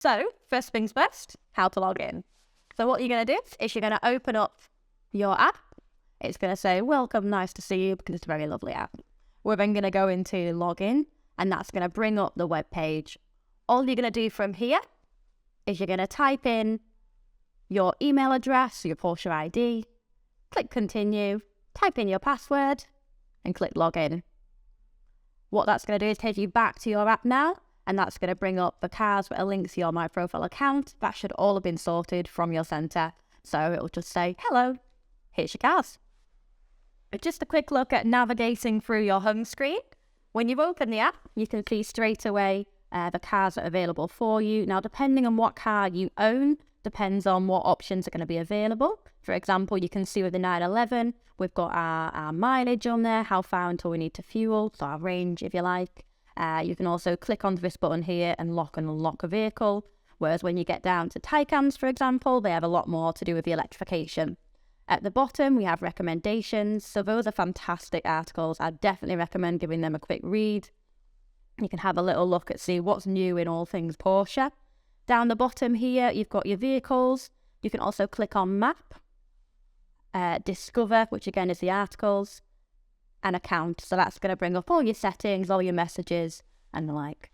So first things first, how to log in. So what you're going to do is you're going to open up your app. It's going to say, welcome, nice to see you, because it's a very lovely app. We're then going to go into login, and that's going to bring up the web page. All you're going to do from here is you're going to type in your email address, your Porsche ID, click continue, type in your password, and click login. What that's going to do is take you back to your app now, and that's going to bring up the cars that are linked to your My Profile account. That should all have been sorted from your centre. So it'll just say, hello, here's your cars. But just a quick look at navigating through your home screen. When you open the app, you can see straight away the cars that are available for you. Now, depending on what car you own, depends on what options are going to be available. For example, you can see with the 911, we've got our mileage on there, how far until we need to fuel, so our range, if you like. You can also click onto this button here and lock and unlock a vehicle. Whereas when you get down to Taycans, for example, they have a lot more to do with the electrification. At the bottom, we have recommendations. So those are fantastic articles. I definitely recommend giving them a quick read. You can have a little look at see what's new in all things Porsche. Down the bottom here, you've got your vehicles. You can also click on Map, Discover, which again is the articles, and Account. So that's going to bring up all your settings, all your messages, and the like.